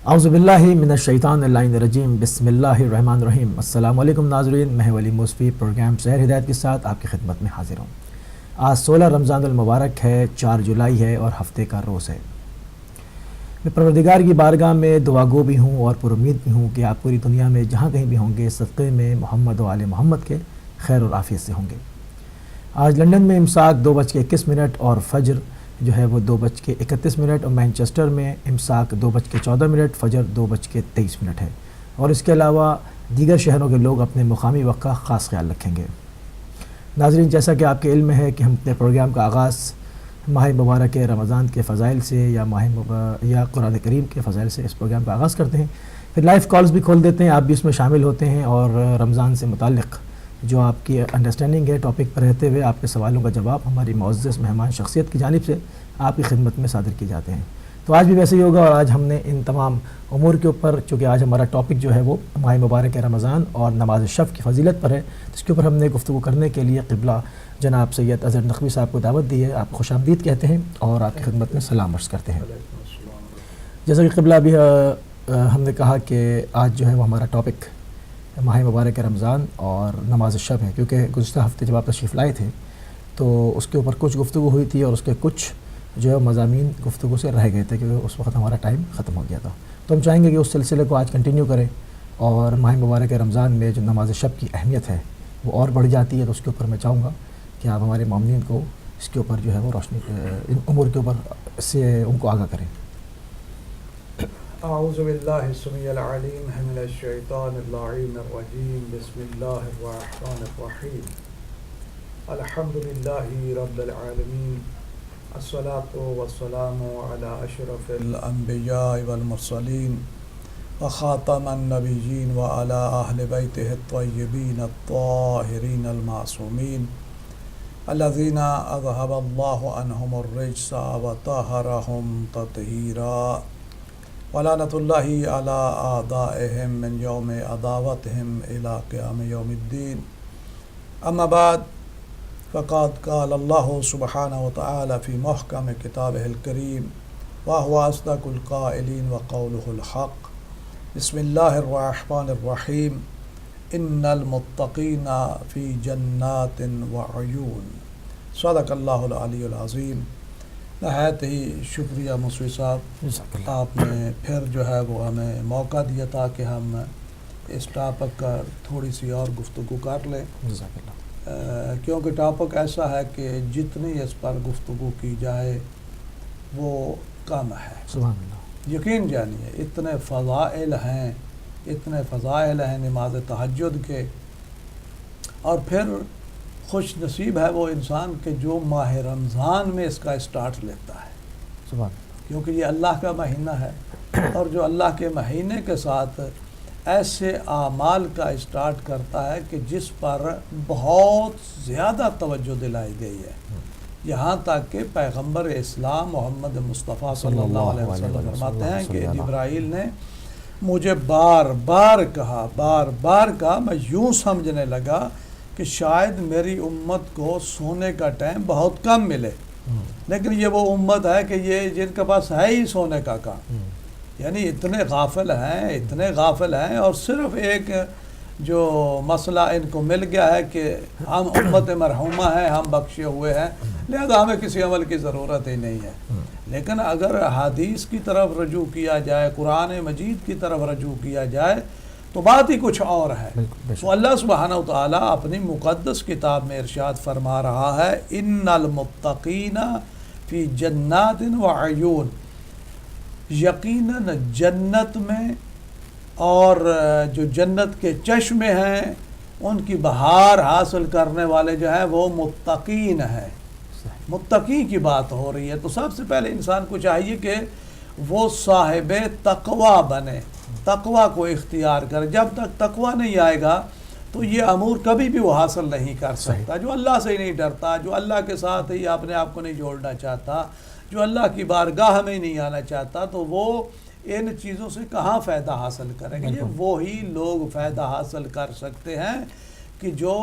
اعوذ باللہ من الشیطان اللعین الرجیم، بسم اللہ الرحمن الرحیم۔ السلام علیکم ناظرین، میں ولی موسفی پروگرام سحر ہدایت کے ساتھ آپ کی خدمت میں حاضر ہوں۔ آج 16 رمضان المبارک ہے، 4 جولائی ہے اور ہفتے کا روز ہے۔ میں پروردگار کی بارگاہ میں دعا گو بھی ہوں اور پر امید بھی ہوں کہ آپ پوری دنیا میں جہاں کہیں بھی ہوں گے صدقے میں محمد و آل محمد کے خیر اور عافیت سے ہوں گے۔ آج لندن میں امساک 2:21 اور فجر جو ہے وہ 2:31 اور مینچسٹر میں امساک 2:14، فجر 2:23 ہے، اور اس کے علاوہ دیگر شہروں کے لوگ اپنے مقامی وقت کا خاص خیال رکھیں گے۔ ناظرین، جیسا کہ آپ کے علم میں ہے کہ ہم اپنے پروگرام کا آغاز ماہ مبارک رمضان کے فضائل سے یا قرآن کریم کے فضائل سے اس پروگرام کا آغاز کرتے ہیں، پھر لائیو کالز بھی کھول دیتے ہیں، آپ بھی اس میں شامل ہوتے ہیں اور رمضان سے متعلق جو آپ کی انڈرسٹینڈنگ ہے ٹاپک پر رہتے ہوئے آپ کے سوالوں کا جواب ہماری معزز مہمان شخصیت کی جانب سے آپ کی خدمت میں صادر کیے جاتے ہیں۔ تو آج بھی ویسے ہی ہوگا، اور آج ہم نے ان تمام امور کے اوپر، چونکہ آج ہمارا ٹاپک جو ہے وہ ماہ مبارک رمضان اور نماز شب کی فضیلت پر ہے، جس کے اوپر ہم نے گفتگو کرنے کے لیے قبلہ جناب سید اظہر نقوی صاحب کو دعوت دی ہے۔ آپ کو خوش آمدید کہتے ہیں اور آپ کی خدمت میں سلام عرض کرتے ہیں۔ جیسا کہ قبلہ بھی ہم نے کہا کہ آج جو ہے وہ ہمارا ٹاپک ماہ مبارک رمضان اور نماز شب ہے، کیونکہ گزشتہ ہفتے جب آپ تشریف لائے تھے تو اس کے اوپر کچھ گفتگو ہوئی تھی اور اس کے کچھ جو ہے مضامین گفتگو سے رہ گئے تھے، کیونکہ اس وقت ہمارا ٹائم ختم ہو گیا تھا۔ تو ہم چاہیں گے کہ اس سلسلے کو آج کنٹینیو کریں، اور ماہ مبارک رمضان میں جو نماز شب کی اہمیت ہے وہ اور بڑھ جاتی ہے، تو اس کے اوپر میں چاہوں گا کہ آپ ہمارے مومنین کو اس کے اوپر جو ہے وہ روشنی ان امور کے اوپر سے ان کو آگاہ کریں۔ اعوذ باللہ السمیع العلیم من الشیطان اللعین الرجیم، بسم اللہ الرحمن الرحیم، الحمد للہ رب العالمین، الصلاة والسلام علی اشرف الانبیاء والمرسلین وخاتم النبیین وعلی اہل بیتہ الطیبین الطاہرین المعصومین الذین اذہب اللہ عنہم الرجس وطہرہم تطہیرا، ولعنۃ اللہ علی اعدائہم من یوم عداوتہم الی قیام یوم الدین۔ اما بعد، فقد قال اللہ سبحانہ وتعالی فی محکم کتابہ الکریم وہو اصدق القائلین وقولہ الحق۔ بسم اللہ الرحمن الرحیم، ان المتقین فی جنات وعیون۔ صدق اللہ العلی العظیم۔ نہایت ہی شکریہ موسوی صاحب، آپ نے پھر جو ہے وہ ہمیں موقع دیا تاکہ ہم اس ٹاپک کا تھوڑی سی اور گفتگو کر لیں، کیونکہ ٹاپک ایسا ہے کہ جتنی اس پر گفتگو کی جائے وہ کم ہے۔ سبحان اللہ، یقین جانیے اتنے فضائل ہیں نماز تہجد کے، اور پھر خوش نصیب ہے وہ انسان کہ جو ماہ رمضان میں اس کا اسٹارٹ لیتا ہے، سبحان اللہ، کیونکہ یہ اللہ کا مہینہ ہے، اور جو اللہ کے مہینے کے ساتھ ایسے اعمال کا اسٹارٹ کرتا ہے کہ جس پر بہت زیادہ توجہ دلائی گئی ہے، یہاں تک کہ پیغمبر اسلام محمد مصطفیٰ صلی اللہ علیہ وسلم فرماتے ہیں کہ جبرائیل نے مجھے بار بار کہا، میں یوں سمجھنے لگا کہ شاید میری امت کو سونے کا ٹائم بہت کم ملے، لیکن یہ وہ امت ہے کہ یہ جن کے پاس ہے ہی سونے کا کام، یعنی اتنے غافل ہیں، اور صرف ایک جو مسئلہ ان کو مل گیا ہے کہ ہم امت مرحومہ ہیں، ہم بخشے ہوئے ہیں، لہذا ہمیں کسی عمل کی ضرورت ہی نہیں ہے۔ لیکن اگر حدیث کی طرف رجوع کیا جائے، قرآن مجید کی طرف رجوع کیا جائے تو بات ہی کچھ اور ہے۔ تو اللہ سبحانہ وتعالیٰ اپنی مقدس کتاب میں ارشاد فرما رہا ہے، ان المتقین فی جنات وعیون، یقیناً جنت میں اور جو جنت کے چشمے ہیں ان کی بہار حاصل کرنے والے جو ہیں وہ متقین ہیں۔ متقی کی بات ہو رہی ہے، تو سب سے پہلے انسان کو چاہیے کہ وہ صاحب تقوی بنے، تقوی کو اختیار کرے۔ جب تک تقوی نہیں آئے گا تو یہ امور کبھی بھی وہ حاصل نہیں کر سکتا۔ جو اللہ سے ہی نہیں ڈرتا، جو اللہ کے ساتھ ہی اپنے آپ کو نہیں جوڑنا چاہتا، جو اللہ کی بارگاہ میں نہیں آنا چاہتا، تو وہ ان چیزوں سے کہاں فائدہ حاصل کریں گے؟ یہ وہی لوگ فائدہ حاصل کر سکتے ہیں کہ جو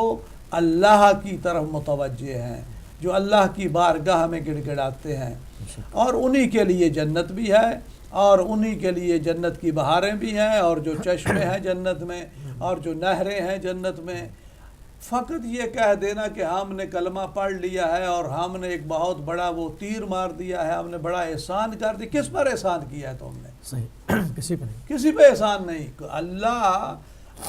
اللہ کی طرف متوجہ ہیں، جو اللہ کی بارگاہ میں گڑ گڑاتے ہیں، اور انہی کے لیے جنت بھی ہے اور انہی کے لیے جنت کی بہاریں بھی ہیں، اور جو چشمے ہیں جنت میں، اور جو نہریں ہیں جنت میں۔ فقط یہ کہہ دینا کہ ہم نے کلمہ پڑھ لیا ہے اور ہم نے ایک بہت بڑا وہ تیر مار دیا ہے، ہم نے بڑا احسان کر دیا، کس پر احسان کیا ہے تم نے؟ صحیح، کسی پہ نہیں، کسی پہ احسان نہیں۔ اللہ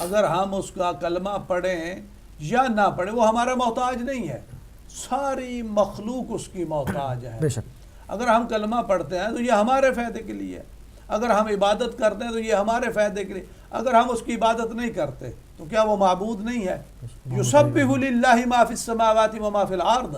اگر ہم اس کا کلمہ پڑھیں یا نہ پڑھیں، وہ ہمارا محتاج نہیں ہے، ساری مخلوق اس کی محتاج ہے۔ بے شک، اگر ہم کلمہ پڑھتے ہیں تو یہ ہمارے فائدے کے لیے ہے، اگر ہم عبادت کرتے ہیں تو یہ ہمارے فائدے کے لیے، اگر ہم اس کی عبادت نہیں کرتے تو کیا وہ معبود نہیں ہے؟ یسبح للہ ما فی السماوات و ما فی الارض،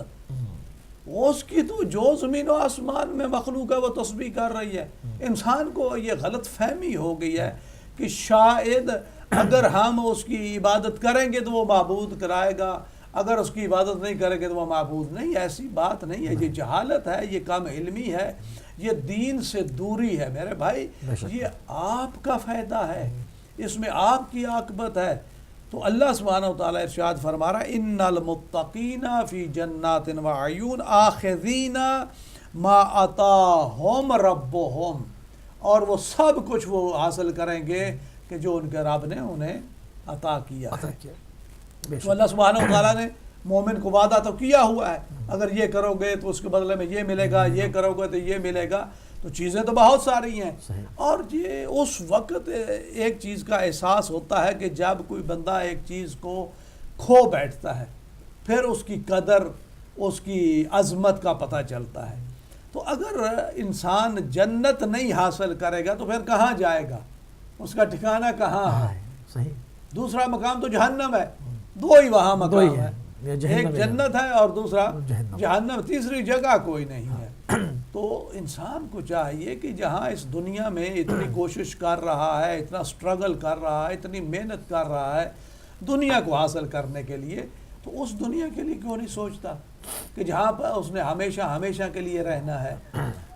اس کی تو جو زمین و آسمان میں مخلوق ہے وہ تسبیح کر رہی ہے۔ انسان کو یہ غلط فہمی ہو گئی ہے کہ شاید اگر ہم اس کی عبادت کریں گے تو وہ معبود کرائے گا، اگر اس کی عبادت نہیں کریں گے تو وہ معبود نہیں۔ ایسی بات نہیں ہے، یہ جہالت ہے، یہ کم علمی ہے، یہ دین سے دوری ہے میرے بھائی۔ یہ آپ کا فائدہ ہے، اس میں آپ کی عاقبت ہے۔ تو اللہ سبحانہ و تعالیٰ ارشاد فرما رہا ہے ان المتقین فی جنات و عیون آخذین ما آتاہم ربہم، اور وہ سب کچھ وہ حاصل کریں گے کہ جو ان کے رب نے انہیں عطا کیا ہے۔ تو اللہ سبحانہ و تعالیٰ نے مومن کو وعدہ تو کیا ہوا ہے، اگر یہ کرو گے تو اس کے بدلے میں یہ ملے گا، یہ کرو گے تو یہ ملے گا، تو چیزیں تو بہت ساری ہیں۔ اور یہ اس وقت ایک چیز کا احساس ہوتا ہے کہ جب کوئی بندہ ایک چیز کو کھو بیٹھتا ہے، پھر اس کی قدر، اس کی عظمت کا پتہ چلتا ہے۔ تو اگر انسان جنت نہیں حاصل کرے گا تو پھر کہاں جائے گا؟ اس کا ٹھکانہ کہاں ہے؟ صحیح، دوسرا مقام تو جہنم ہے، دو ہی وہاں مقام ہے، ایک جنت ہے اور دوسرا جہنم، تیسری جگہ کوئی نہیں ہے۔ تو انسان کو چاہیے کہ جہاں اس دنیا میں اتنی کوشش کر رہا ہے، اتنا سٹرگل کر رہا ہے، اتنی محنت کر رہا ہے دنیا کو حاصل کرنے کے لیے، تو اس دنیا کے لیے کیوں نہیں سوچتا کہ جہاں پر اس نے ہمیشہ ہمیشہ کے لیے رہنا ہے؟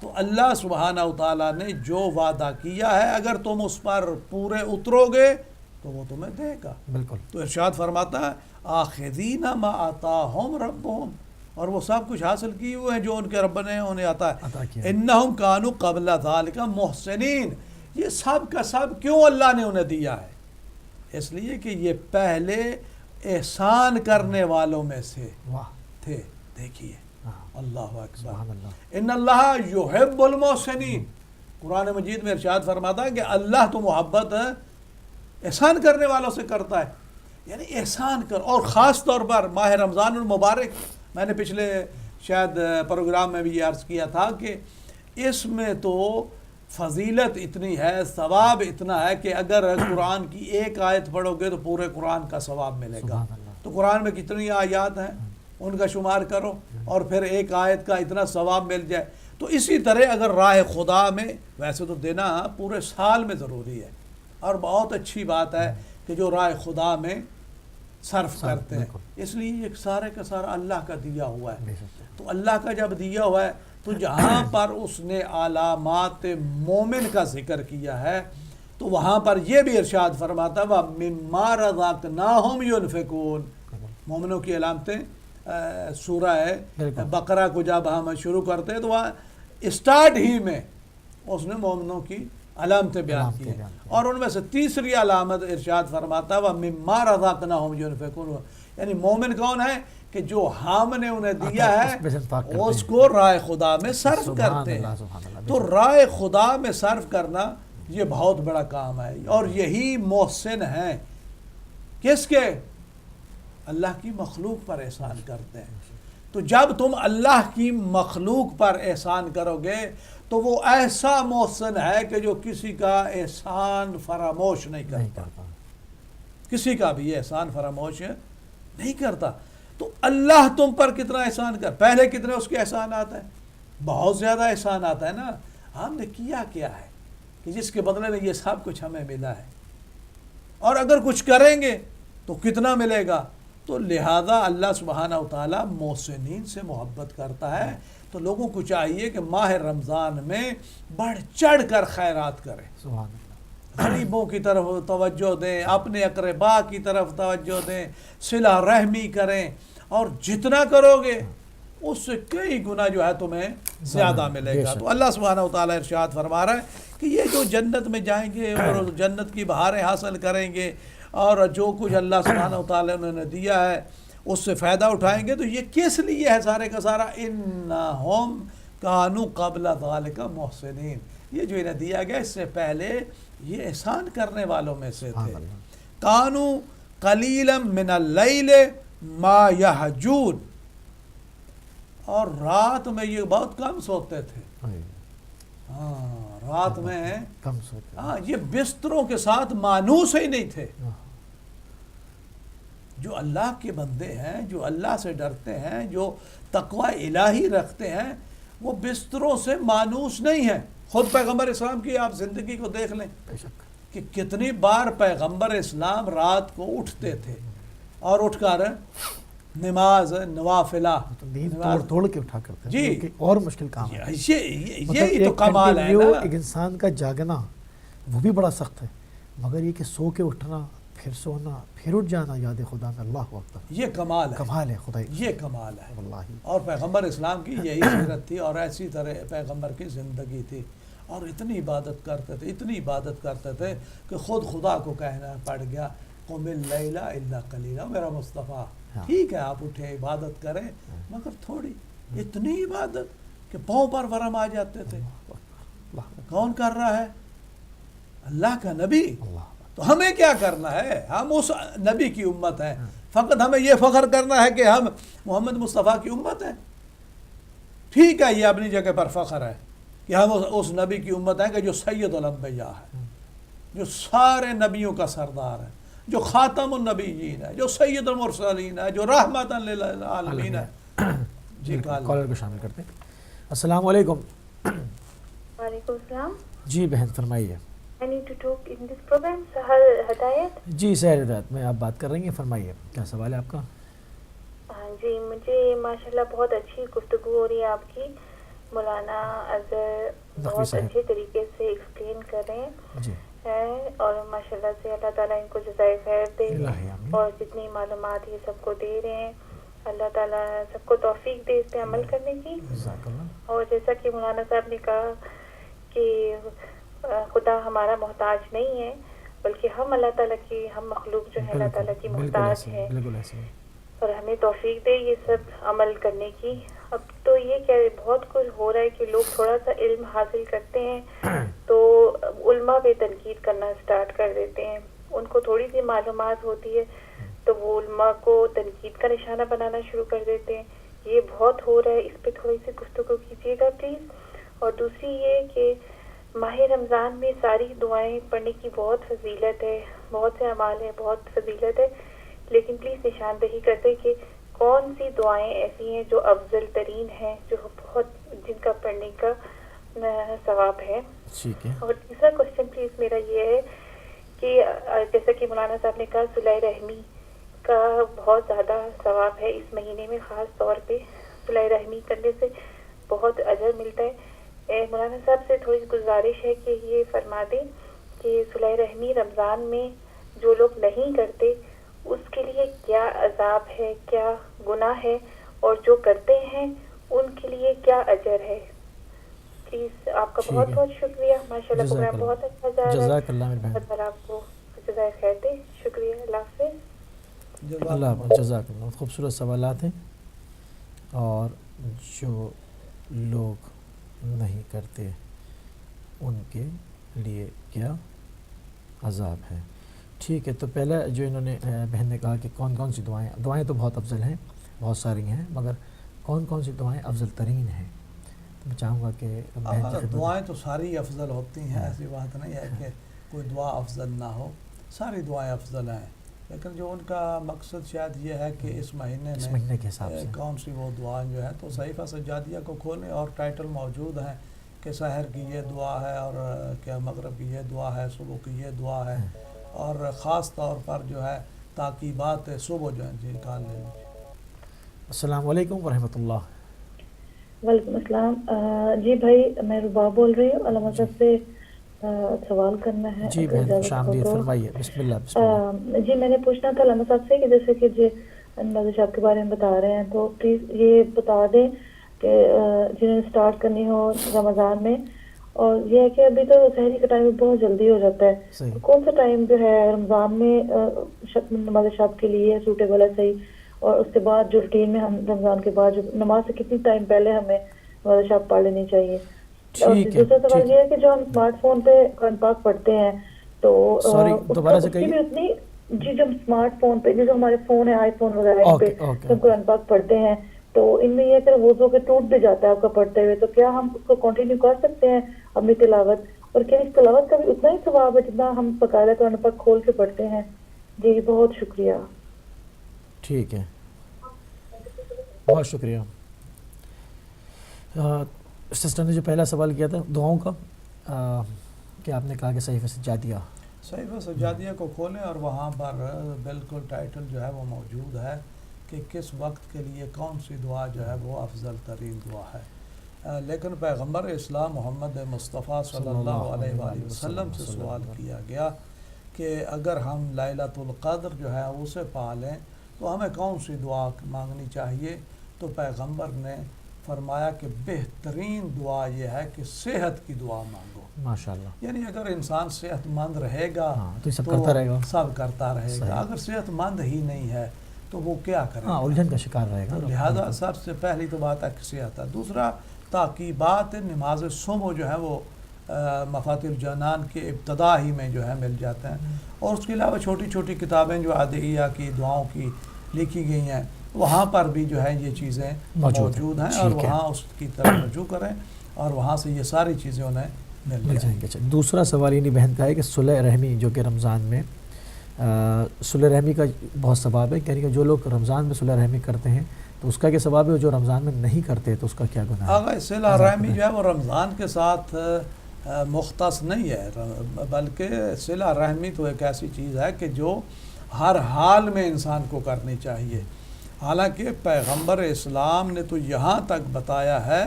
تو اللہ سبحانہ و تعالیٰ نے جو وعدہ کیا ہے اگر تم اس پر پورے اترو گے تو وہ تمہیں دے گا۔ بالکل۔ تو ارشاد فرماتا ہے آخذین ما آتاہم ربہم، اور وہ سب کچھ حاصل کیے ہوئے ہیں جو ان کے رب نے انہیں عطا ہے۔ انہم کانوا قبل ذالک محسنین، یہ سب کا سب کیوں اللہ نے انہیں دیا ہے؟ اس لیے کہ یہ پہلے احسان کرنے والوں میں سے تھے۔ دیکھیے اللہ اکبر، ان اللہ یحب المحسنین، قرآن مجید میں ارشاد فرماتا ہے کہ اللہ تو محبت احسان کرنے والوں سے کرتا ہے، یعنی احسان کر۔ اور خاص طور پر ماہ رمضان المبارک، میں نے پچھلے شاید پروگرام میں بھی یہ عرض کیا تھا کہ اس میں تو فضیلت اتنی ہے، ثواب اتنا ہے کہ اگر قرآن کی ایک آیت پڑھو گے تو پورے قرآن کا ثواب ملے گا۔ تو قرآن میں کتنی آیات ہیں ان کا شمار کرو اور پھر ایک آیت کا اتنا ثواب مل جائے۔ تو اسی طرح اگر راہ خدا میں، ویسے تو دینا پورے سال میں ضروری ہے، اور بہت اچھی بات ہے کہ جو راہ خدا میں صرف کرتے ہیں، اس لیے یہ سارے کا سارا اللہ کا دیا ہوا ہے۔ تو اللہ کا جب دیا ہوا ہے تو جہاں پر اس نے علامات مومن کا ذکر کیا ہے تو وہاں پر یہ بھی ارشاد فرماتا ہے وَمِمَّا رَزَقْنَاهُمْ يُنْفِقُونَ۔ مومنوں کی علامتیں سورہ بقرہ کو جب ہم شروع کرتے ہیں تو وہاں اسٹارٹ ہی میں اس نے مومنوں کی علامتیں بیان کی ہیں، اور ان میں سے تیسری علامت ارشاد فرماتا ہے وَمِمَّا رَزَقْنَاهُمْ يُنْفِقُونَ، یعنی مومن کون ہے کہ جو ہم نے انہیں دیا ہے اس کو راہ خدا میں صرف کرتے ہیں۔ تو راہ خدا میں صرف کرنا یہ بہت بڑا کام ہے، اور یہی محسن ہیں کس کے؟ اللہ کی مخلوق پر احسان کرتے ہیں۔ تو جب تم اللہ کی مخلوق پر احسان کرو گے تو وہ ایسا محسن ہے کہ جو کسی کا احسان فراموش نہیں کرتا، کسی کا بھی احسان فراموش نہیں کرتا۔ تو اللہ تم پر کتنا احسان کر، پہلے کتنے اس کے احسانات ہیں؟ بہت زیادہ احسانات ہیں نا۔ ہم نے کیا ہے کہ جس کے بدلے میں یہ سب کچھ ہمیں ملا ہے، اور اگر کچھ کریں گے تو کتنا ملے گا؟ تو لہذا اللہ سبحانہ و تعالیٰ محسنین سے محبت کرتا ہے۔ تو لوگوں کو چاہیے کہ ماہ رمضان میں بڑھ چڑھ کر خیرات کریں، غریبوں کی طرف توجہ دیں، اپنے اقربا کی طرف توجہ دیں، صلہ رحمی کریں، اور جتنا کرو گے اس سے کئی گنا جو ہے تمہیں زیادہ ملے گا۔ تو اللہ سبحانہ و تعالیٰ ارشاد فرما رہا ہے کہ یہ جو جنت میں جائیں گے اور جنت کی بہاریں حاصل کریں گے اور جو کچھ اللہ سبحانہ وتعالیٰ نے دیا ہے اس سے فائدہ اٹھائیں گے، تو یہ کس لیے ہے سارے کا سارا؟ انہم کانوا قبل ذالک محسنین، یہ جو انہیں دیا گیا اس سے پہلے یہ احسان کرنے والوں میں سے تھے. کانوا قلیلا من اللیل ما یہجون، اور رات میں یہ بہت کم سوتے تھے. ہاں رات میں کم سوتے، ہاں یہ بستروں کے ساتھ مانوس ہی نہیں تھے. جو اللہ کے بندے ہیں، جو اللہ سے ڈرتے ہیں، جو تقوی الہی رکھتے ہیں، وہ بستروں سے مانوس نہیں ہیں. خود پیغمبر اسلام کی آپ زندگی کو دیکھ لیں کہ کتنی بار پیغمبر اسلام رات کو اٹھتے تھے اور اٹھ کر نماز نوافلہ توڑ کے اٹھا کرتے ہیں. جی اور مشکل کام ہے. یہ تو کمال ہے نا. ایک انسان کا جاگنا وہ بھی بڑا سخت ہے، مگر یہ کہ سو کے اٹھنا، پھر سونا، پھر اٹھ جانا یاد خدا میں، اللہ اکبر، یہ کمال ہے. کمال ہے خدا، یہ کمال ہے واللہ. اور پیغمبر اسلام کی یہی سیرت تھی اور ایسی طرح پیغمبر کی زندگی تھی. اور اتنی عبادت کرتے تھے، اتنی عبادت کرتے تھے کہ خود خدا کو کہنا پڑ گیا قم اللیل الا قلیلا، میرا مصطفیٰ ٹھیک ہے آپ اٹھے عبادت کریں مگر تھوڑی. اتنی عبادت کہ پاؤں پر ورم آ جاتے تھے. کون کر رہا ہے؟ اللہ کا نبی. تو ہمیں کیا کرنا ہے؟ ہم اس نبی کی امت ہیں. فقط ہمیں یہ فخر کرنا ہے کہ ہم محمد مصطفیٰ کی امت ہیں. ٹھیک ہے یہ اپنی جگہ پر فخر ہے کہ ہم اس نبی کی امت ہیں کہ جو سید الانبیاء ہے، جو سارے نبیوں کا سردار ہے، جو خاتم النبیین ہے، جو سید المرسلین ہے، جو رحمت للعالمین ہے. جی کالر کو شامل کرتے ہیں. السلام علیکم. وعلیکم السلام. جی بہن فرمائیے. I need to talk in this program. سہر ہدایت. جی سہر ہدایت میں آپ بات کر رہی ہیں، فرمائیے کیا سوال ہے آپ کا؟ ہاں جی، مجھے ماشاءاللہ بہت اچھی گفتگو ہو رہی ہے آپ کی. مولانا اظہر بہت اچھے طریقے سے ایکسپلین کر رہے ہیں اور ماشاءاللہ سے اللہ تعالیٰ ان کو جزائے خیر دے اور جتنی معلومات یہ سب کو دے رہے ہیں اللہ تعالیٰ سب کو توفیق دے اس پہ عمل کرنے کی. اور جیسا کہ مولانا صاحب نے کہا کہ خدا ہمارا محتاج نہیں ہے بلکہ ہم اللہ تعالیٰ کی، ہم مخلوق جو ہے اللہ تعالیٰ کی محتاج ہے اور ہمیں توفیق دے یہ سب عمل کرنے کی. اب تو یہ کیا بہت کچھ ہو رہا ہے کہ لوگ تھوڑا سا علم حاصل کرتے ہیں تو علماء پہ تنقید کرنا سٹارٹ کر دیتے ہیں. ان کو تھوڑی سی معلومات ہوتی ہے تو وہ علماء کو تنقید کا نشانہ بنانا شروع کر دیتے ہیں. یہ بہت ہو رہا ہے، اس پہ تھوڑی سی گفتگو کیجیے گا پلیز. اور دوسری یہ کہ ماہ رمضان میں ساری دعائیں پڑھنے کی بہت فضیلت ہے، بہت سے اعمال ہیں، بہت فضیلت ہے، لیکن پلیز نشاندہی کرتے کہ کون سی دعائیں ایسی ہیں جو افضل ترین ہیں، جو بہت جن کا پڑھنے کا ثواب ہے. اور تیسرا کوشچن پلیز میرا یہ ہے کہ جیسا کہ مولانا صاحب نے کہا صلہ رحمی کا بہت زیادہ ثواب ہے اس مہینے میں، خاص طور پہ صلہ رحمی کرنے سے بہت اجر ملتا ہے. مولانا صاحب سے تھوڑی گزارش ہے کہ یہ فرما دیں کہ صلہ رحمی رمضان میں جو لوگ نہیں کرتے اس کے لیے کیا عذاب ہے، کیا گناہ ہے، اور جو کرتے ہیں ان کے لیے کیا اجر ہے. پلیز آپ کا بہت بہت شکریہ. ماشاءاللہ پروگرام بہت اچھا جا رہا ہے. اللہ آپ کو جزائے خیر دے. شکریہ. اللہ حافظ. اللہ جزاک اللہ. خوبصورت سوالات ہیں. اور جو لوگ نہیں کرتے ان کے لیے کیا عذاب ہے. ٹھیک ہے، تو پہلے جو انہوں نے بہن نے کہا کہ کون کون سی دعائیں تو بہت افضل ہیں، بہت ساری ہیں، مگر کون کون سی دعائیں افضل ترین ہیں؟ تو میں چاہوں گا کہ دعائیں تو ساری افضل ہوتی ہیں، ایسی بات نہیں ہے کہ کوئی دعا افضل نہ ہو. ساری دعائیں افضل ہیں، لیکن جو ان کا مقصد شاید یہ ہے کہ اس مہینے کے حساب سے کون سی وہ دعائیں جو ہے. تو صحیفہ سجادیہ کو کھولیں اور ٹائٹل موجود ہیں کہ سحر کی یہ دعا ہے اور کیا مغرب کی یہ دعا ہے، صبح کی یہ دعا ہے، اور خاص طور پر جو ہے تاکیبات صبح جو ہے جی نکال لیں. السلام علیکم ورحمۃ اللہ. وعلیکم السلام. جی بھائی میں ربا بول رہی ہوں. علامہ صاحب سے سوال کرنا ہے. جی بہن خوش آمدید، فرمائیے. بسم اللہ. جی میں نے پوچھنا تھا علامہ صاحب سے کہ جیسے کہ نازل صاحب کے بارے میں بتا رہے ہیں تو پلیز یہ بتا دیں کہ جنہیں سٹارٹ کرنی ہو رمضان میں اور یہ ہے کہ ابھی تو سحری کا ٹائم بہت جلدی ہو جاتا ہے، صحیح. کون سا ٹائم جو ہے رمضان میں نماز شب کے لیے سوٹیبل ہے صحیح، اور اس کے بعد جو روٹین میں ہم رمضان کے بعد جو نماز سے کتنی ٹائم پہلے ہمیں نماز شب پڑھ لینی چاہیے؟ اور ٹھیک ہے. دوسرا سوال یہ ہے کہ جو ہم اسمارٹ فون پہ قرآن پاک پڑھتے ہیں تو سوری دوبارہ سے اس کی کہیے. بھی اتنی جی جب اسمارٹ فون پہ جو ہمارے فون ہے آئی فون وغیرہ ان پہ ہم قرآن پاک پڑھتے ہیں تو ان میں یہ کہ وضو کے ٹوٹ بھی جاتا ہے آپ کا پڑھتے ہوئے، تو کیا ہم اس کو کنٹینیو کر سکتے ہیں اپنی تلاوت؟ اور کیا اس تلاوت کا بھی اتنا ہی ثواب ہے جتنا ہم باقاعدہ قرآن پاک کھول کے پڑھتے ہیں؟ جی بہت شکریہ. ٹھیک ہے، بہت شکریہ. سسٹر نے جو پہلا سوال کیا تھا دعاؤں کا، کہ آپ نے کہا کہ صحیفہ سجادیہ، صحیفہ سجادیہ کو کھولیں اور وہاں پر بالکل ٹائٹل جو ہے وہ موجود ہے کہ کس وقت کے لیے کون سی دعا جو ہے وہ افضل ترین دعا ہے. لیکن پیغمبر اسلام محمد مصطفیٰ صلی اللہ علیہ وآلہ وسلم سے سوال کیا گیا کہ اگر ہم لیلۃ القدر جو ہے اسے پا لیں تو ہمیں کون سی دعا مانگنی چاہیے؟ تو پیغمبر نے فرمایا کہ بہترین دعا یہ ہے کہ صحت کی دعا مانگو. ماشاءاللہ. یعنی اگر انسان صحت مند رہے گا تو سب کرتا رہے گا، سب کرتا رہے گا. اگر صحت مند ہی نہیں ہے تو وہ کیا کرے گا؟ الجھن کا شکار رہے گا. لہذا سب سے پہلی تو بات ہے کہ صحت ہے. دوسرا تاکیبات نماز صبح جو ہے وہ مفاتیح الجنان کے ابتدا ہی میں جو ہے مل جاتے ہیں، اور اس کے علاوہ چھوٹی چھوٹی کتابیں جو ادعیہ کی دعاؤں کی لکھی گئی ہیں وہاں پر بھی جو ہے یہ چیزیں موجود ہیں، اور وہاں اس کی طرف رجوع کریں اور وہاں سے یہ ساری چیزیں انہیں مل جائیں گے. دوسرا سوال یہ بہن کا ہے کہ صلح رحمی جو کہ رمضان میں صلح رحمی کا بہت ثواب ہے، یعنی کہ جو لوگ رمضان میں صلح رحمی کرتے ہیں تو اس کا کیا ثواب ہے، جو رمضان میں نہیں کرتے تو اس کا کیا گناہ ہے؟ اگر صلہ رحمی جو ہے وہ رمضان کے ساتھ مختص نہیں ہے، بلکہ صلہ رحمی تو ایک ایسی چیز ہے کہ جو ہر حال میں انسان کو کرنی چاہیے. حالانکہ پیغمبر اسلام نے تو یہاں تک بتایا ہے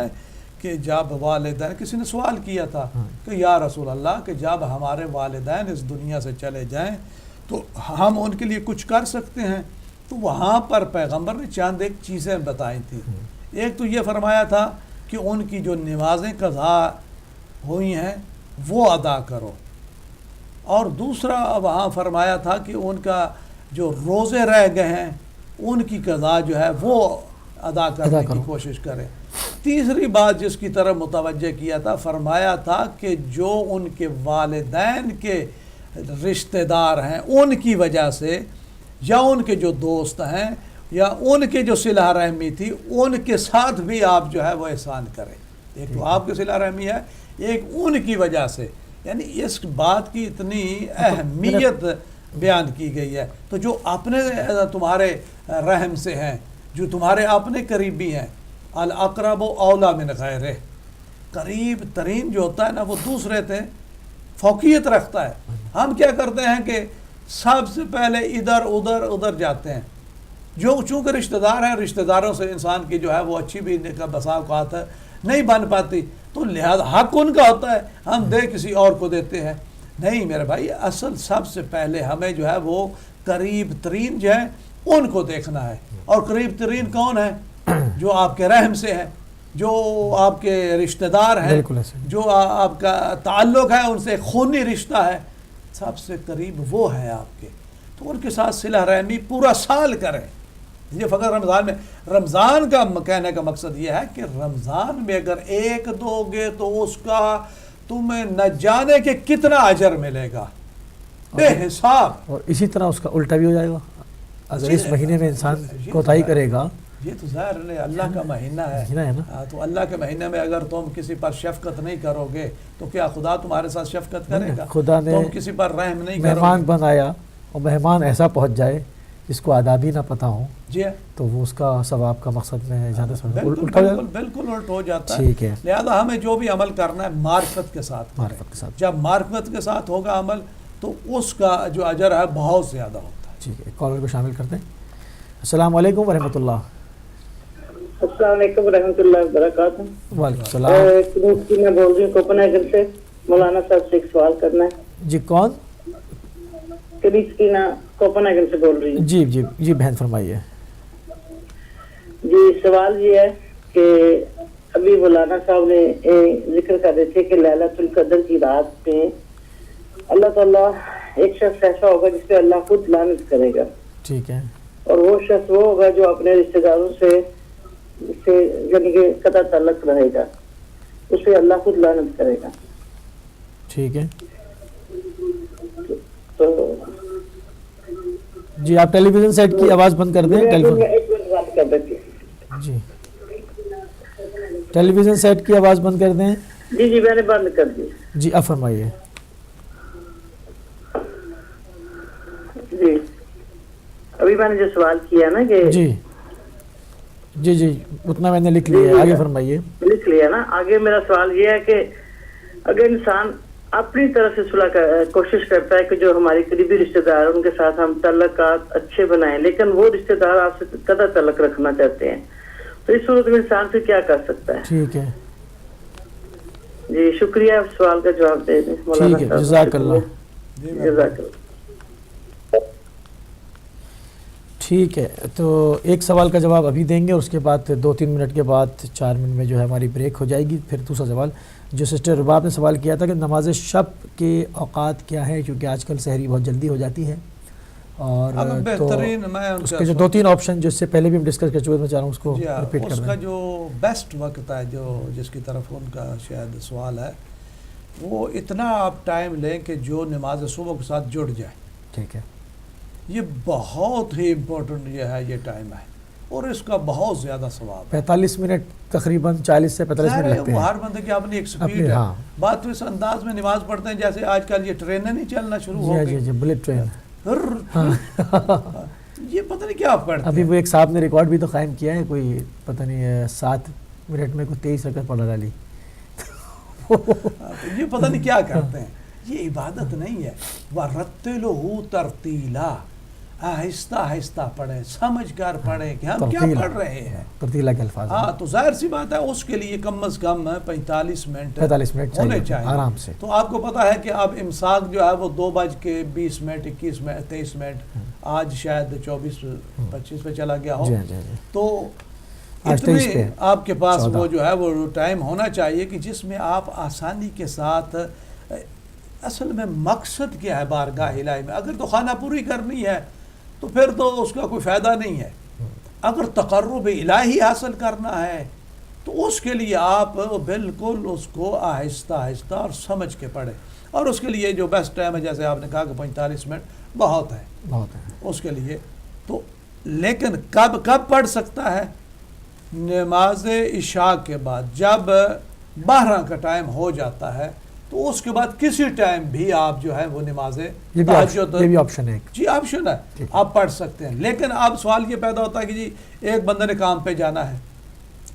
کہ جب والدین، کسی نے سوال کیا تھا کہ یا رسول اللہ کہ جب ہمارے والدین اس دنیا سے چلے جائیں تو ہم ان کے لیے کچھ کر سکتے ہیں؟ تو وہاں پر پیغمبر نے چند ایک چیزیں بتائی تھیں. ایک تو یہ فرمایا تھا کہ ان کی جو نمازیں قضا ہوئی ہیں وہ ادا کرو، اور دوسرا وہاں فرمایا تھا کہ ان کا جو روزے رہ گئے ہیں ان کی قضا جو ہے وہ ادا کرنے کی کوشش کریں. تیسری بات جس کی طرف متوجہ کیا تھا، فرمایا تھا کہ جو ان کے والدین کے رشتہ دار ہیں ان کی وجہ سے، یا ان کے جو دوست ہیں یا ان کے جو صلہ رحمی تھی ان کے ساتھ بھی آپ جو ہے وہ احسان کریں. ایک تو آپ کے صلہ رحمی ہے، ایک ان کی وجہ سے. یعنی اس بات کی اتنی اہمیت بیان کی گئی ہے. تو جو اپنے تمہارے رحم سے ہیں، جو تمہارے اپنے قریبی ہیں، الاقرب اولا من غیرہ، قریب ترین جو ہوتا ہے نا وہ دوسرے سے فوقیت رکھتا ہے. ہم کیا کرتے ہیں کہ سب سے پہلے ادھر جاتے ہیں. جو چونکہ رشتہ دار ہیں، رشتہ داروں سے انسان کی جو ہے وہ اچھی بھی بسا اوقات ہے نہیں بن پاتی، تو لہذا حق ان کا ہوتا ہے ہم دے کسی اور کو دیتے ہیں. نہیں میرے بھائی، اصل سب سے پہلے ہمیں جو ہے وہ قریب ترین جو ہے ان کو دیکھنا ہے. اور قریب ترین کون ہے؟ جو آپ کے رحم سے ہیں، جو آپ کے رشتہ دار ہیں، جو آپ کا تعلق ہے ان سے خونی رشتہ ہے، سب سے قریب وہ ہے آپ کے. تو ان کے ساتھ صلہ رحمی پورا سال کریں. یہ فقط رمضان میں، رمضان کا کہنے کا مقصد یہ ہے کہ رمضان میں اگر ایک دو گے تو اس کا تمہیں نہ جانے کے کتنا اجر ملے گا بے حساب. اور اسی طرح اس کا الٹا بھی ہو جائے گا اگر اس مہینے میں انسان کوتاہی کرے گا. یہ تو ظاہر اللہ کا مہینہ ہے نا، تو اللہ کے مہینے میں اگر تم کسی پر شفقت نہیں کرو گے تو کیا خدا تمہارے ساتھ شفقت کرے گا؟ خدا نے تم کسی پر رحم نہیں کرو گے. مہمان بنایا اور مہمان ایسا پہنچ جائے جس کو آداب ہی نہ پتہ ہو، جی تو وہ اس کا ثواب کا مقصد میں بالکل الٹ ہو جاتا ہے. ٹھیک ہے، لہذا ہمیں جو بھی عمل کرنا ہے معرفت کے ساتھ. جب معرفت کے ساتھ ہوگا عمل تو اس کا جو اجر ہے بہت زیادہ ہوتا ہے. ٹھیک ہے، کالر کو شامل کرتے ہیں. السلام علیکم ورحمۃ اللہ. السلام علیکم ورحمۃ اللہ وبرکاتہ. وعلیکم السلام. میں بول رہی ہوں کوپنہیگن سے. مولانا صاحب سے ایک سوال کرنا ہے. جی کون؟ کرسٹینا کوپنہیگن سے بول رہی ہوں. جی بہن فرمائیے. جی سوال یہ ہے کہ ابھی مولانا صاحب نے ذکر کر رہے تھے کہ لیلۃ القدر کی رات میں اللہ تعالیٰ ایک شخص ایسا ہوگا جس پہ اللہ خود لعنت کرے گا. ٹھیک ہے. اور وہ شخص وہ ہوگا جو اپنے رشتہ داروں سے یعنی کہ قطع تعلق رہے گا, اس پہ اللہ خود لعنت کرے گا. ٹھیک ہے تو جی آپ ٹیلی ویژن سیٹ کی آواز بند کر دیں. ایک منٹ بات کر دیتی ہوں. جی ٹیلی ویژن سیٹ کی آواز بند کر دیں. جی میں نے بند کر دی. جی آپ فرمائیے. جی ابھی میں نے جو سوال کیا نا کہ جی جی جی اتنا میں نے لکھ لیا ہے, آگے فرمائیے. لکھ لیا نا. آگے میرا سوال یہ ہے کہ اگر انسان اپنی طرف سے صلح کوشش کرتا ہے کہ جو ہماری قریبی رشتہ دار ان کے ساتھ ہم تعلقات اچھے بنائیں, لیکن وہ رشتہ دار آپ سے قطع تعلق رکھنا چاہتے ہیں, تو اس صورت میں انسان سے کیا کر سکتا ہے؟ ٹھیک ہے جی شکریہ, سوال کا جواب دے دیں. ٹھیک ہے, جزاک اللہ. جزاک اللہ. ٹھیک ہے, تو ایک سوال کا جواب ابھی دیں گے, اور اس کے بعد 2-3 منٹ کے بعد 4 منٹ میں جو ہے ہماری بریک ہو جائے گی. پھر دوسرا سوال جو سسٹر رباب نے سوال کیا تھا کہ نماز شب کے اوقات کیا ہے, کیونکہ آج کل سحری بہت جلدی ہو جاتی ہے, اور بہترین میں اس کے جو 2-3 آپشن جو اس سے پہلے بھی ہم ڈسکس کر چکے, میں چاہ رہا ہوں اس کو ریپیٹ اس کر کا دیں. جو بیسٹ وقت ہے جو جس کی طرف ان کا شاید سوال ہے, وہ اتنا آپ ٹائم لیں کہ جو نماز صبح کے ساتھ جڑ جائے. ٹھیک ہے, یہ بہت ہی امپورٹنٹ یہ ٹائم ہے, اور اس کا بہت زیادہ ثواب ہے. 45 منٹ تقریباً 40 سے 45 منٹ لگتے ہیں. ہر بندے کی اپنی ایک سپیڈ ہے. بات تو اس انداز میں نماز پڑھتے ہیں جیسے آج کل یہ ٹرینیں نہیں چلنا شروع ہو گئی. جی بلٹ ٹرین. یہ پتہ نہیں کیا آپ پڑھتے ہیں. ابھی وہ ایک صاحب نے ریکارڈ بھی تو قائم کیا ہے, کوئی پتہ نہیں 7 منٹ میں کوئی 23 رکعت پڑھا ڈالی. یہ پتہ نہیں کیا کرتے ہیں. یہ عبادت نہیں ہے. وَرَتِّلُهُ تَرْتِيلًا, آہستہ آہستہ پڑھیں, سمجھ کر پڑھیں کہ ہم کیا پڑھ رہے ہیں. ترتیلہ کے الفاظ. ہاں تو ظاہر سی بات ہے اس کے لیے کم از کم 45 منٹ ہونے چاہیے آرام سے. تو آپ کو پتا ہے کہ اب امساک جو ہے وہ 2:20 منٹ 21 منٹ 23 منٹ, آج شاید 24-25 پہ چلا گیا ہو. تو اتنے آپ کے پاس وہ جو ہے وہ ٹائم ہونا چاہیے کہ جس میں آپ آسانی کے ساتھ, اصل میں مقصد کیا ہے بارگاہ الہی میں. اگر تو خانہ پوری کرنی ہے تو پھر تو اس کا کوئی فائدہ نہیں ہے. اگر تقرب الہی حاصل کرنا ہے تو اس کے لیے آپ بالکل اس کو آہستہ آہستہ اور سمجھ کے پڑھیں, اور اس کے لیے جو بیسٹ ٹائم ہے جیسے آپ نے کہا کہ 45 منٹ بہت ہے اس کے لیے. تو لیکن کب پڑھ سکتا ہے؟ نماز عشاء کے بعد, جب 12 کا ٹائم ہو جاتا ہے تو اس کے بعد کسی ٹائم بھی آپ جو ہے وہ نماز تہجد, یہ بھی آپشن ہے. جی آپشن ہے, آپ پڑھ سکتے ہیں. لیکن اب سوال یہ پیدا ہوتا ہے کہ جی ایک بندے نے کام پہ جانا ہے,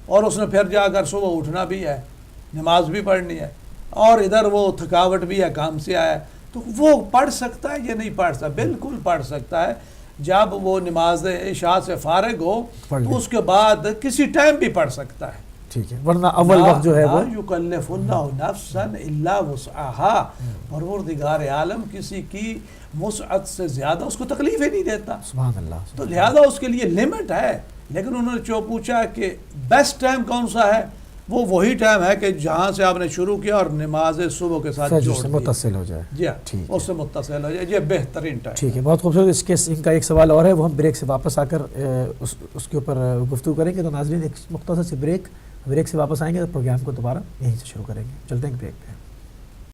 اور اس نے پھر جا کر صبح اٹھنا بھی ہے, نماز بھی پڑھنی ہے, اور ادھر وہ تھکاوٹ بھی ہے, کام سے آیا ہے, تو وہ پڑھ سکتا ہے یا نہیں پڑھ سکتا؟ بالکل پڑھ سکتا ہے. جب وہ نماز عشاء سے فارغ ہو تو اس کے بعد کسی ٹائم بھی پڑھ سکتا ہے. ٹھیک ہے, ورنہ اول وقت جو ہے وہ یکلف اللہ نفسا الا وسعها, پروردگار عالم کسی کی وسعت سے زیادہ اس کو تکلیف ہی نہیں دیتا. سبحان اللہ. تو لہذا اس کے لیے لمٹ ہے. لیکن انہوں نے جو پوچھا کہ بیسٹ ٹائم کون سا ہے, وہ وہی ٹائم ہے کہ جہاں سے آپ نے شروع کیا اور نماز صبح کے ساتھ جوڑ دی, متصل ہو جائے. جی اس سے متصل ہو جائے, یہ بہترین ٹائم. ٹھیک ہے, بہت خوبصورت. ان کا ایک سوال اور ہے, وہ ہم بریک سے واپس آ کر اس کے اوپر گفتگو کریں گے. تو ناظرین ایک مختصر سی بریک سے واپس آئیں گے, تو پروگرام کو دوبارہ یہیں سے شروع کریں گے. چلتے ہیں بریک پہ.